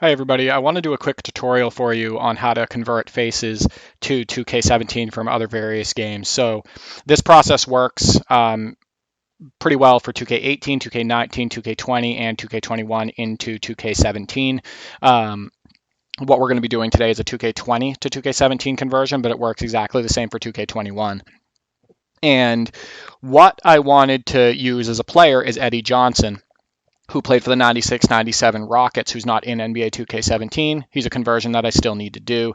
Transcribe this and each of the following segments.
Hi everybody, I want to do a quick tutorial for you on how to convert faces to 2K17 from other various games. So this process works pretty well for 2K18, 2K19, 2K20, and 2K21 into 2K17. What we're going to be doing today is a 2K20 to 2K17 conversion, but it works exactly the same for 2K21. And what I wanted to use as a player is Eddie Johnson, who played for the 96-97 Rockets, who's not in NBA 2K17. He's a conversion that I still need to do.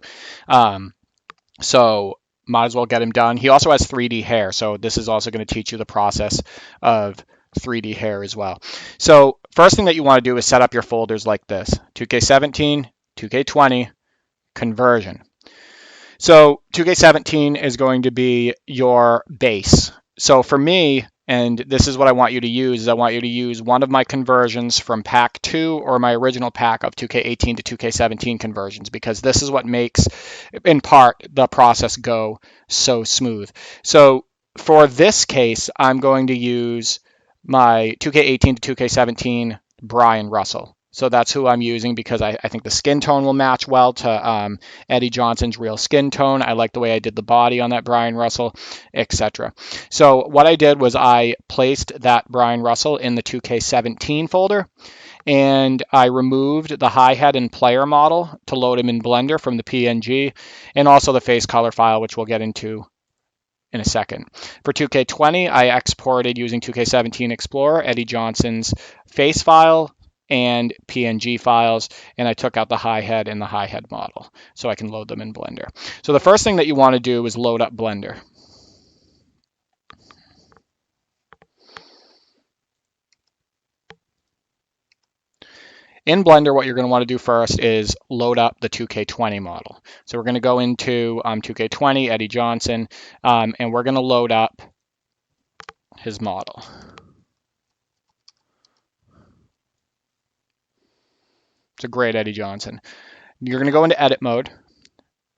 So might as well get him done. He also has 3D hair, so this is also going to teach you the process of 3D hair as well. So first thing that you want to do is set up your folders like this: 2K17, 2K20, conversion. So 2K17 is going to be your base. So for me, and this is what I want you to use, is I want you to use one of my conversions from pack 2 or my original pack of 2K18 to 2K17 conversions, because this is what makes, in part, the process go so smooth. So for this case, I'm going to use my 2K18 to 2K17 Brian Russell. So that's who I'm using because I think the skin tone will match well to Eddie Johnson's real skin tone. I like the way I did the body on that Brian Russell, etc. So what I did was I placed that Brian Russell in the 2K17 folder, and I removed the hi-hat and player model to load him in Blender from the PNG, and also the face color file, which we'll get into in a second. For 2K20, I exported using 2K17 Explorer Eddie Johnson's face file and PNG files, and I took out the hi-hat and the hi-hat model so I can load them in Blender. So the first thing that you want to do is load up Blender. In Blender, what you're going to want to do first is load up the 2K20 model. So we're going to go into 2K20, Eddie Johnson, and we're going to load up his model. It's a great Eddie Johnson. You're going to go into edit mode,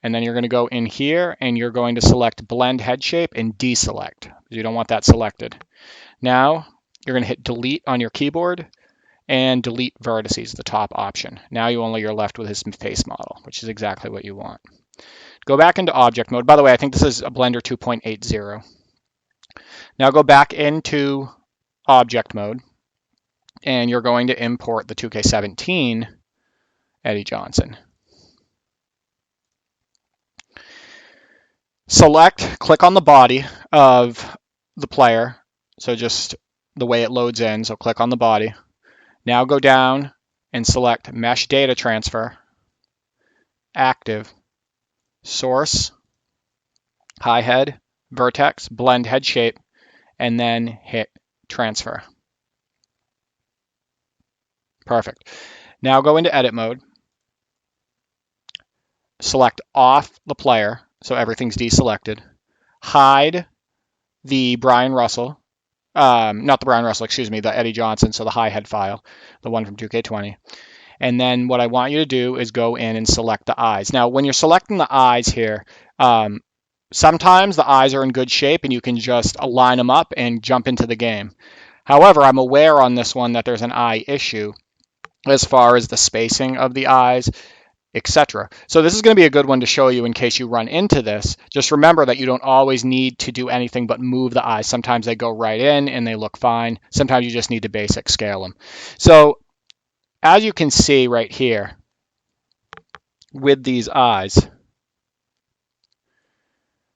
and then you're going to go in here and you're going to select blend head shape and deselect. You don't want that selected. Now you're going to hit delete on your keyboard and delete vertices, the top option. Now you're left with his face model, which is exactly what you want. Go back into object mode. By the way, I think this is a Blender 2.80. Now go back into object mode, and you're going to import the 2K17 Eddie Johnson. Click on the body of the player, so just the way it loads in, so click on the body. Now go down and select Mesh Data Transfer, Active, Source, High Head, Vertex, Blend Head Shape, and then hit Transfer. Perfect. Now go into edit mode, select off the player, so everything's deselected, hide the Brian Russell, not the Brian Russell, excuse me, the Eddie Johnson, so the hi-hat file, the one from 2K20. And then what I want you to do is go in and select the eyes. Now, when you're selecting the eyes here, sometimes the eyes are in good shape and you can just align them up and jump into the game. However, I'm aware on this one that there's an eye issue as far as the spacing of the eyes, etc. So this is going to be a good one to show you in case you run into this. Just remember that you don't always need to do anything but move the eyes. Sometimes they go right in and they look fine. Sometimes you just need to basic scale them. So as you can see right here with these eyes,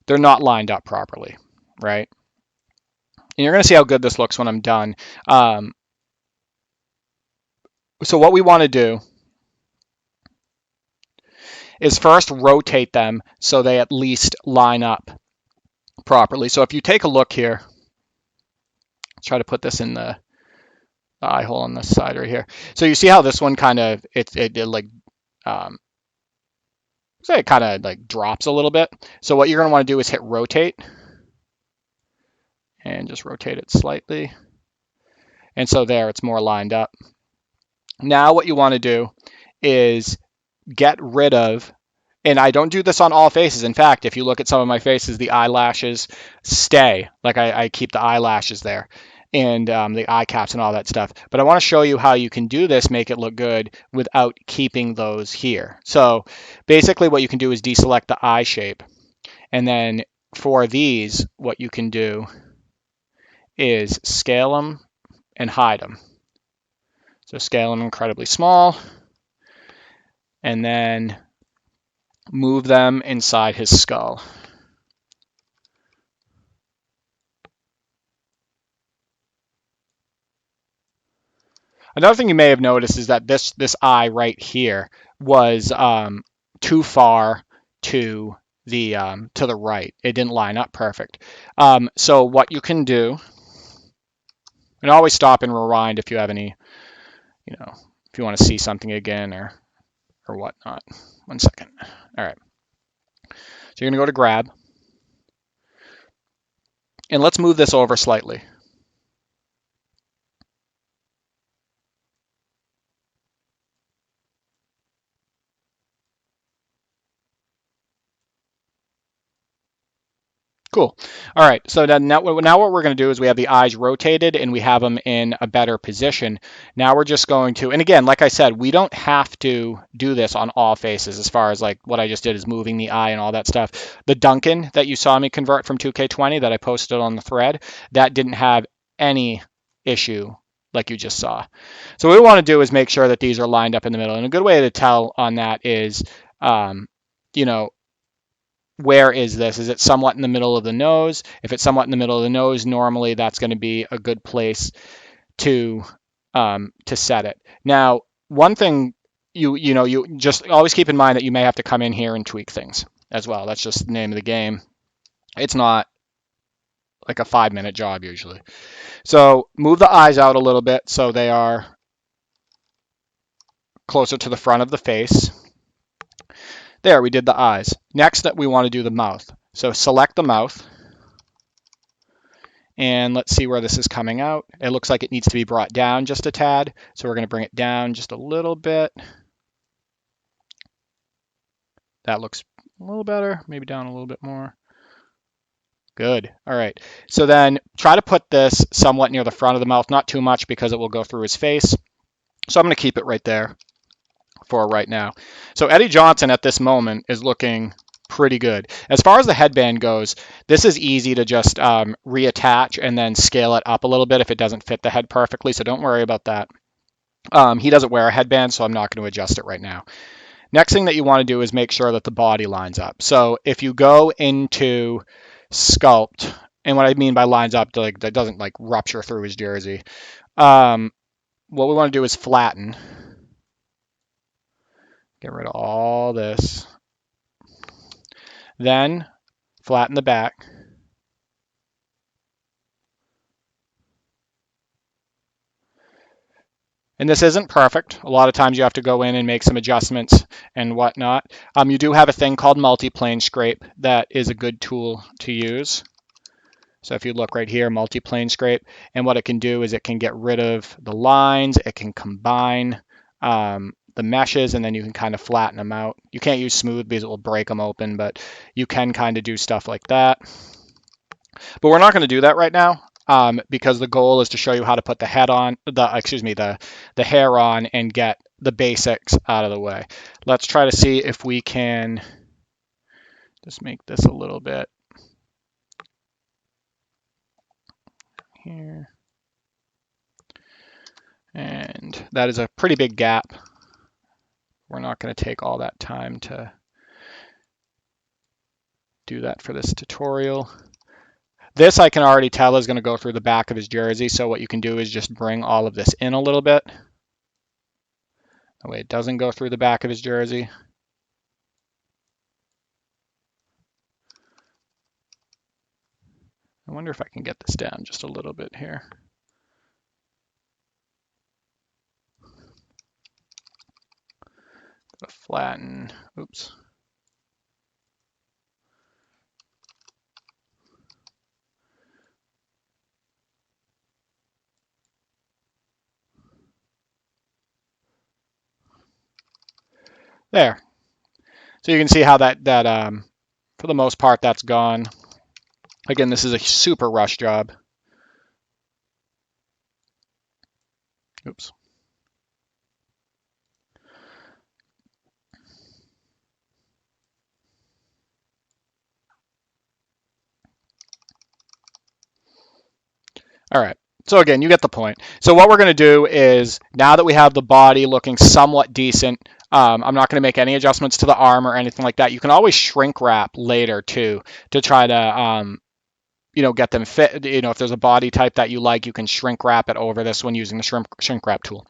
they're not lined up properly, right? And you're going to see how good this looks when I'm done. So what we want to do is first rotate them so they at least line up properly. So if you take a look here, let's try to put this in the eye hole on this side right here. So you see how this one kind of, it like, say it kind of like drops a little bit. So what you're going to want to do is hit rotate and just rotate it slightly. And so there, it's more lined up. Now what you want to do is get rid of, and I don't do this on all faces. In fact, if you look at some of my faces, the eyelashes stay. Like I keep the eyelashes there. and the eye caps and all that stuff. But I want to show you how you can do this, make it look good without keeping those here. So basically what you can do is deselect the eye shape. And then for these, what you can do is scale them and hide them. So scale them incredibly small and then move them inside his skull. Another thing you may have noticed is that this eye right here was too far to the right. It didn't line up perfect. So what you can do, and always stop and rewind if you have any, if you want to see something again or whatnot. 1 second. All right. So you're gonna go to grab, and let's move this over slightly. Cool. All right. So then now what we're going to do is we have the eyes rotated and we have them in a better position. Now we're just going to, and again, like I said, we don't have to do this on all faces as far as like what I just did is moving the eye and all that stuff. The Duncan that you saw me convert from 2K20 that I posted on the thread, that didn't have any issue like you just saw. So what we want to do is make sure that these are lined up in the middle. And a good way to tell on that is, where is this? Is it somewhat in the middle of the nose? If it's somewhat in the middle of the nose, normally that's going to be a good place to set it. Now, one thing you just always keep in mind that you may have to come in here and tweak things as well. That's just the name of the game. It's not like a 5-minute job usually. So move the eyes out a little bit so they are closer to the front of the face. There, we did the eyes. Next, we want to do the mouth. So select the mouth. And let's see where this is coming out. It looks like it needs to be brought down just a tad. So we're going to bring it down just a little bit. That looks a little better. Maybe down a little bit more. Good. All right. So then try to put this somewhat near the front of the mouth. Not too much because it will go through his face. So I'm going to keep it right there for right now. So Eddie Johnson at this moment is looking pretty good. As far as the headband goes, this is easy to just reattach and then scale it up a little bit if it doesn't fit the head perfectly, so don't worry about that. He doesn't wear a headband, so I'm not going to adjust it right now. Next thing that you want to do is make sure that the body lines up. So if you go into sculpt, and what I mean by lines up, like that doesn't like rupture through his jersey, what we want to do is flatten. Get rid of all this. Then flatten the back. And this isn't perfect. A lot of times you have to go in and make some adjustments and whatnot. You do have a thing called Multiplane Scrape that is a good tool to use. So if you look right here, Multiplane Scrape, and what it can do is it can get rid of the lines, it can combine the meshes, and then you can kind of flatten them out. You can't use smooth because it will break them open, but you can kind of do stuff like that. But we're not going to do that right now because the goal is to show you how to put the head on, the hair on, and get the basics out of the way. Let's try to see if we can just make this a little bit here. And that is a pretty big gap. We're not going to take all that time to do that for this tutorial. This I can already tell is going to go through the back of his jersey, so what you can do is just bring all of this in a little bit. That way it doesn't go through the back of his jersey. I wonder if I can get this down just a little bit here. Flatten, oops. There. So you can see how that for the most part, that's gone. Again, this is a super rush job. Oops. All right. So again, you get the point. So what we're going to do is, now that we have the body looking somewhat decent, I'm not going to make any adjustments to the arm or anything like that. You can always shrink wrap later too, to try to get them fit. If there's a body type that you like, you can shrink wrap it over this one using the shrink wrap tool.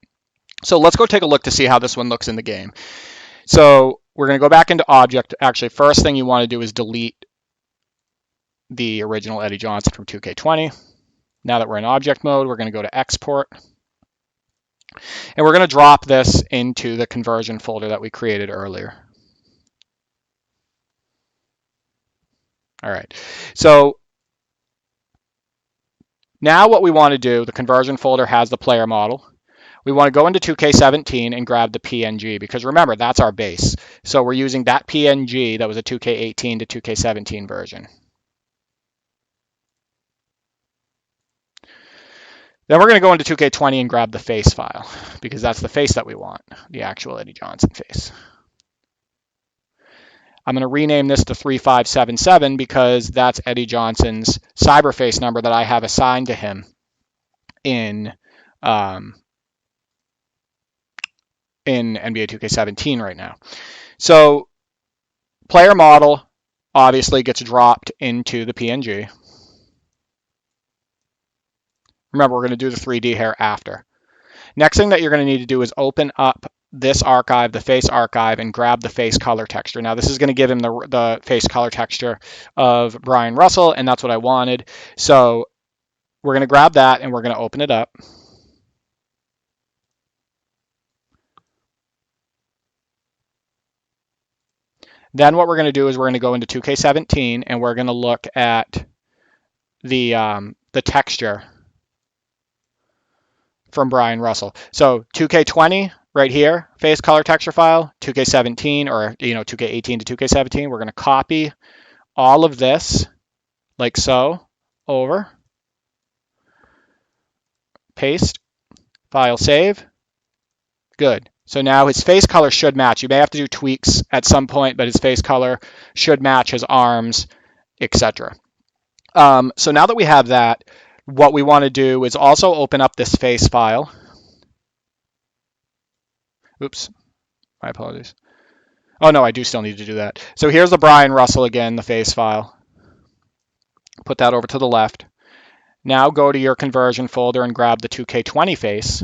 So let's go take a look to see how this one looks in the game. So we're going to go back into object. Actually, first thing you want to do is delete the original Eddie Johnson from 2K20. Now that we're in object mode, we're going to go to export. And we're going to drop this into the conversion folder that we created earlier. All right. So now what we want to do, the conversion folder has the player model. We want to go into 2K17 and grab the PNG, because remember, that's our base. So we're using that PNG that was a 2K18 to 2K17 version. Then we're going to go into 2K20 and grab the face file, because that's the face that we want, the actual Eddie Johnson face. I'm going to rename this to 3577 because that's Eddie Johnson's cyberface number that I have assigned to him in NBA 2K17 right now. So player model obviously gets dropped into the PNG. Remember, we're going to do the 3D hair after. Next thing that you're going to need to do is open up this archive, the face archive, and grab the face color texture. Now, this is going to give him the face color texture of Brian Russell, and that's what I wanted. So we're going to grab that, and we're going to open it up. Then what we're going to do is we're going to go into 2K17, and we're going to look at the texture from Brian Russell. So 2K20 right here, face color texture file, 2K17 or 2K18 to 2K17, we're going to copy all of this like so over, paste, file save. Good. So now his face color should match. You may have to do tweaks at some point, but his face color should match his arms, etc. So now that we have that, what we want to do is also open up this face file. Oops, my apologies. Oh no, I do still need to do that. So here's the Brian Russell again, the face file. Put that over to the left. Now go to your conversion folder and grab the 2K20 face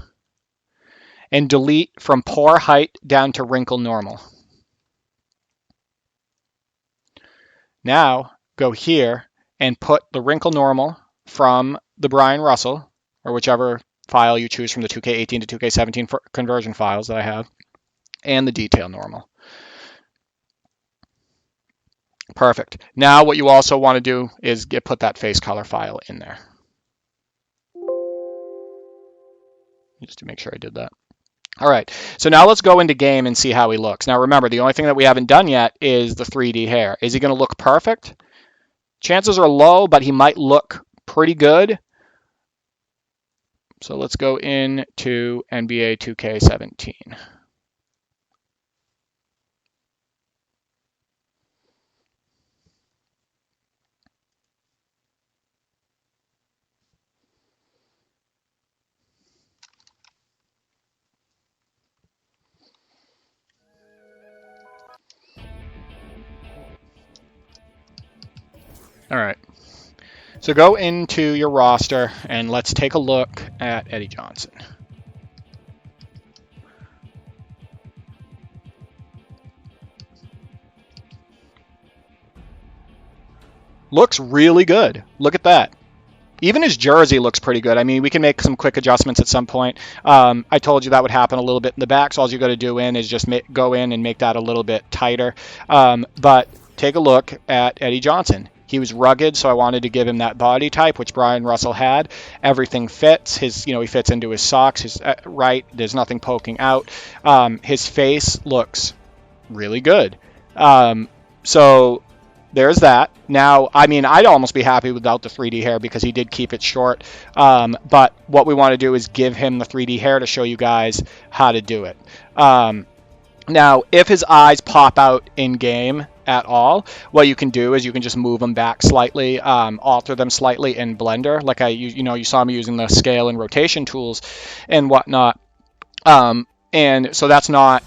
and delete from pore height down to wrinkle normal. Now go here and put the wrinkle normal from the Brian Russell, or whichever file you choose from the 2K18 to 2K17 conversion files that I have, and the detail normal. Perfect. Now what you also want to do is put that face color file in there. Just to make sure I did that. All right, so now let's go into game and see how he looks. Now remember, the only thing that we haven't done yet is the 3D hair. Is he going to look perfect? Chances are low, but he might look pretty good. So let's go into NBA 2K17. All right. So go into your roster and let's take a look at Eddie Johnson. Looks really good. Look at that. Even his jersey looks pretty good. I mean, we can make some quick adjustments at some point. I told you that would happen a little bit in the back, so all you got to do is just go in and make that a little bit tighter. But take a look at Eddie Johnson. He was rugged, so I wanted to give him that body type, which Brian Russell had. Everything fits. He fits into his socks. Right, there's nothing poking out. His face looks really good. So there's that. Now, I mean, I'd almost be happy without the 3D hair because he did keep it short. But what we want to do is give him the 3D hair to show you guys how to do it. Now, if his eyes pop out in game at all, what you can do is you can just move them back slightly, alter them slightly in Blender, like you saw me using the scale and rotation tools and whatnot. And so that's not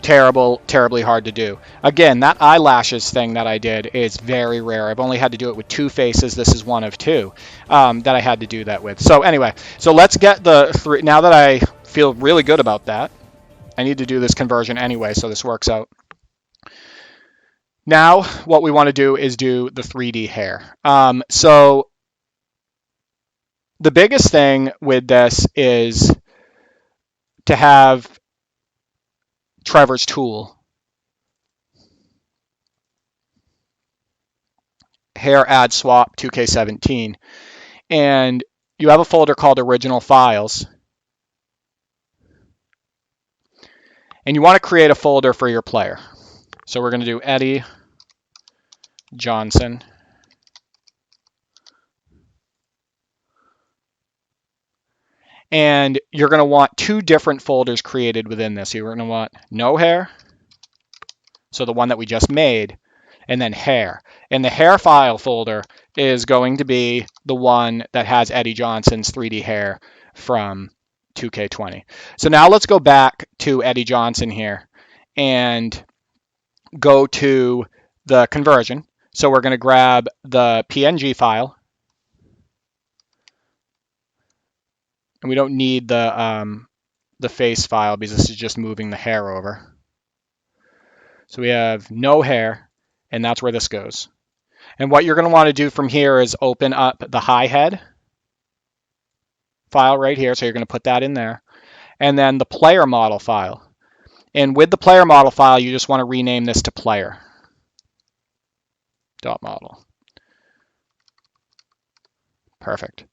terribly hard to do. Again, that eyelashes thing that I did is very rare. I've only had to do it with 2 faces. This is one of 2 that I had to do that with. So anyway, so let's get the 3. Now that I feel really good about that, I need to do this conversion anyway, so this works out. Now, what we want to do is do the 3D hair. So the biggest thing with this is to have Trevor's tool. Hair add swap 2K17. And you have a folder called original files. And you want to create a folder for your player. So we're going to do Eddie Johnson. And you're going to want 2 different folders created within this. You're going to want no hair, so the one that we just made, and then hair. And the hair file folder is going to be the one that has Eddie Johnson's 3D hair from 2K20. So now let's go back to Eddie Johnson here and go to the conversion. So we're going to grab the PNG file. And we don't need the face file because this is just moving the hair over. So we have no hair, and that's where this goes. And what you're going to want to do from here is open up the high head file right here. So you're going to put that in there. And then the player model file. And with the player model file, you just want to rename this to player.model. Perfect.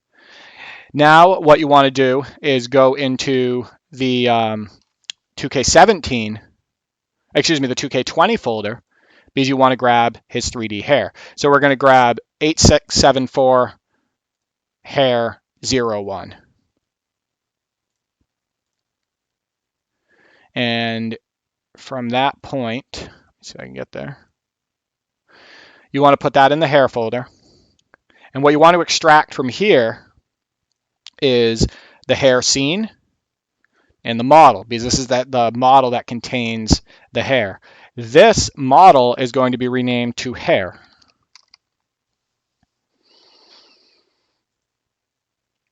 Now what you want to do is go into the 2K17, excuse me, the 2K20 folder, because you want to grab his 3D hair. So we're going to grab 8674 hair 01. And from that point, let's see if I can get there. You want to put that in the hair folder. And what you want to extract from here is the hair scene and the model, because this is the model that contains the hair. This model is going to be renamed to hair.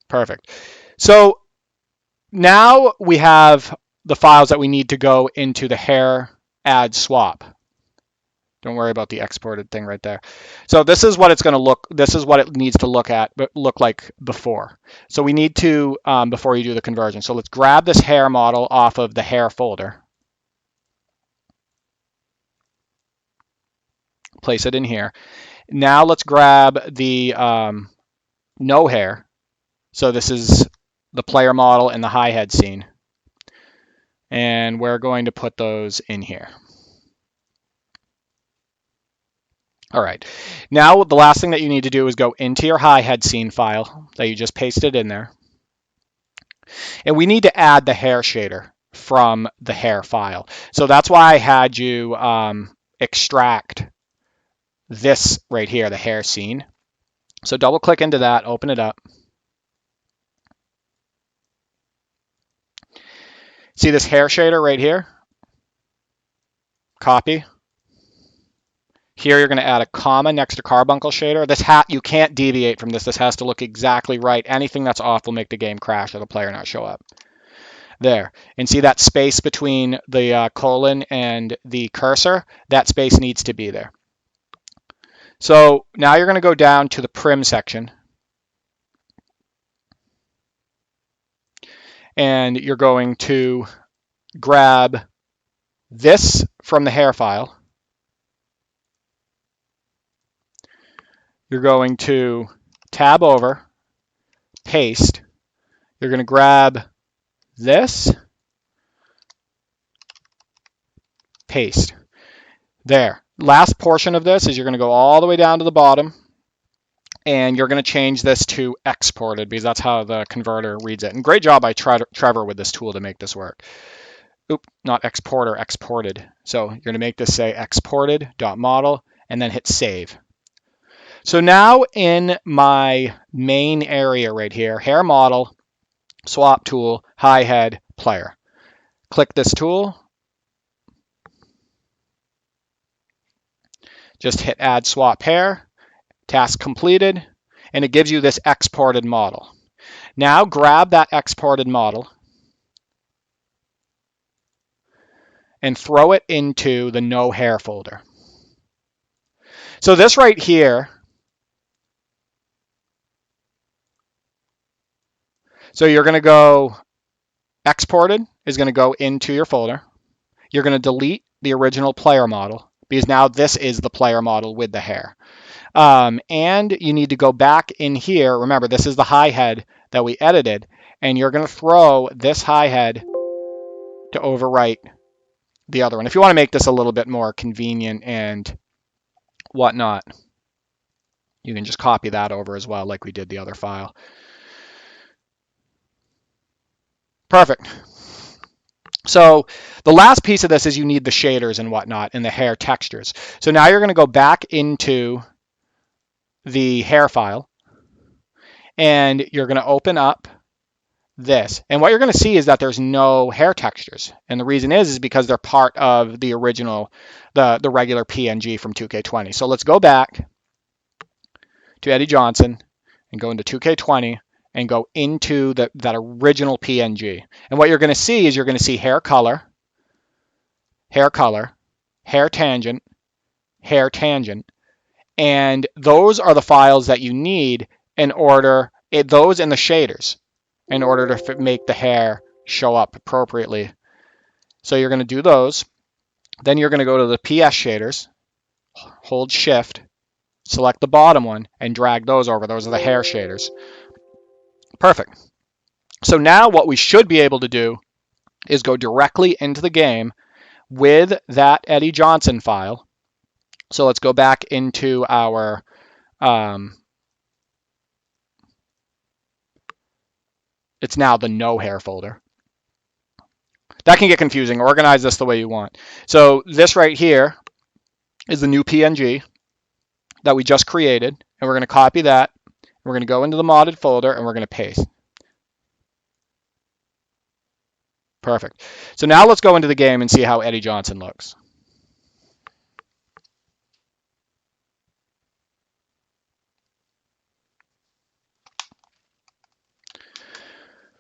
Perfect. So now we have the files that we need to go into the hair add swap. Don't worry about the exported thing right there. So this is what it's going to look. This is what it needs to look like before. So we need to before you do the conversion. So let's grab this hair model off of the hair folder. Place it in here. Now let's grab the no hair. So this is the player model and the high head scene. And we're going to put those in here. All right, now the last thing that you need to do is go into your high head scene file that you just pasted in there. And we need to add the hair shader from the hair file. So that's why I had you extract this right here, the hair scene. So double click into that, open it up. See this hair shader right here? Copy. Here you're going to add a comma next to carbuncle shader. This you can't deviate from this. This has to look exactly right. Anything that's off will make the game crash or the player not show up. There. And see that space between the colon and the cursor? That space needs to be there. So now you're going to go down to the prim section. And you're going to grab this from the hair file. You're going to tab over, paste. You're going to grab this, paste. There. Last portion of this is you're going to go all the way down to the bottom, and you're going to change this to exported because that's how the converter reads it. And great job by Trevor with this tool to make this work. Oop, not exporter, exported. So you're going to make this say exported.model and then hit save. So now in my main area right here, hair model, swap tool, hi head, player. Click this tool. Just hit add swap hair, task completed, and it gives you this exported model. Now grab that exported model and throw it into the no hair folder. So this right here, so you're going to go exported is going to go into your folder. You're going to delete the original player model because now this is the player model with the hair. And you need to go back in here. Remember, this is the hi head that we edited, and you're going to throw this hi head to overwrite the other one. If you want to make this a little bit more convenient and whatnot, you can just copy that over as well, like we did the other file. Perfect. So the last piece of this is you need the shaders and whatnot and the hair textures. So now you're going to go back into the hair file, and you're going to open up this. And what you're going to see is that there's no hair textures. And the reason is because they're part of the original, the regular PNG from 2K20. So let's go back to Eddie Johnson and go into 2K20 and go into that original PNG. And what you're going to see is you're going to see hair color, hair tangent, hair tangent. And those are the files that you need in order, those and the shaders, in order to make the hair show up appropriately. So you're going to do those. Then you're going to go to the PS shaders, hold shift, select the bottom one, and drag those over. Those are the hair shaders. Perfect. So now what we should be able to do is go directly into the game with that Eddie Johnson file. So let's go back into our it's now the no hair folder. That can get confusing. Organize this the way you want. So this right here is the new PNG that we just created, and we're going to copy that. We're going to go into the modded folder, and we're going to paste. Perfect. So now let's go into the game and see how Eddie Johnson looks.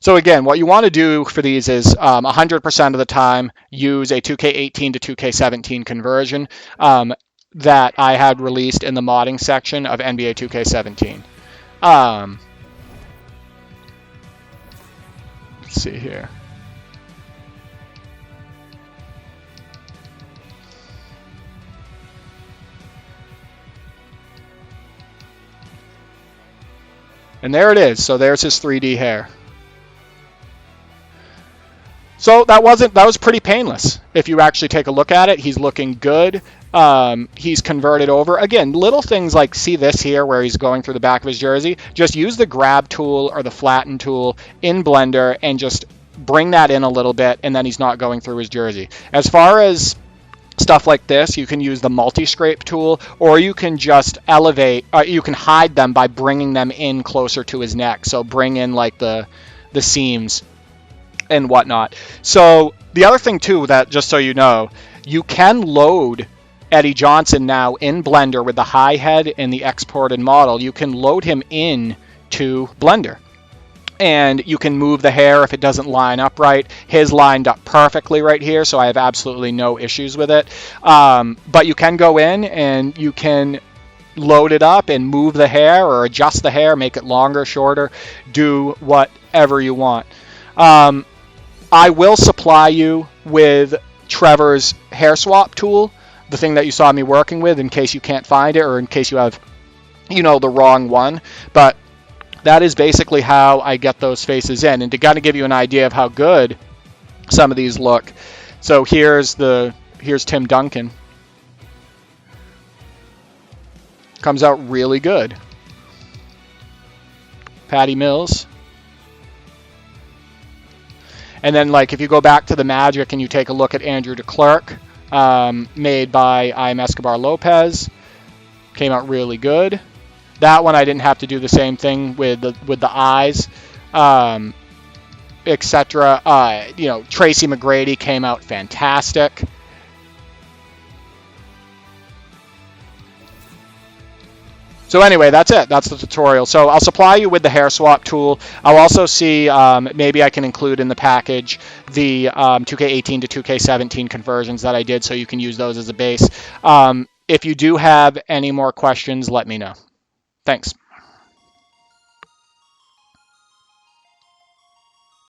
So again, what you want to do for these is 100% of the time use a 2K18 to 2K17 conversion that I had released in the modding section of NBA 2K17. Let's see here. And there it is. So there's his 3D hair. So that was pretty painless. If you actually take a look at it, he's looking good. He's converted over. Again, little things like, see this here where he's going through the back of his jersey? Just use the grab tool or the flatten tool in Blender and just bring that in a little bit, and then he's not going through his jersey. As far as stuff like this, you can use the multi-scrape tool, or you can just elevate, you can hide them by bringing them in closer to his neck. So bring in like the seams and whatnot. So the other thing too, that just so you know, you can load Eddie Johnson now in Blender with the hi head and the exported model. You can load him in to Blender, and you can move the hair if it doesn't line up right. His lined up perfectly right here, so I have absolutely no issues with it. But you can go in and you can load it up and move the hair or adjust the hair, make it longer, shorter, do whatever you want. I will supply you with Trevor's hair swap tool, the thing that you saw me working with, in case you can't find it or in case you have, the wrong one. But that is basically how I get those faces in. And to kind of give you an idea of how good some of these look. So here's Tim Duncan. Comes out really good. Patty Mills. And then, like, if you go back to the Magic and you take a look at Andrew DeClercq, made by I.M. Escobar Lopez, came out really good. That one I didn't have to do the same thing with the eyes, etc. Tracy McGrady came out fantastic. So anyway, that's it. That's the tutorial. So I'll supply you with the hair swap tool. I'll also see maybe I can include in the package the 2K18 to 2K17 conversions that I did, so you can use those as a base. If you do have any more questions, let me know. Thanks.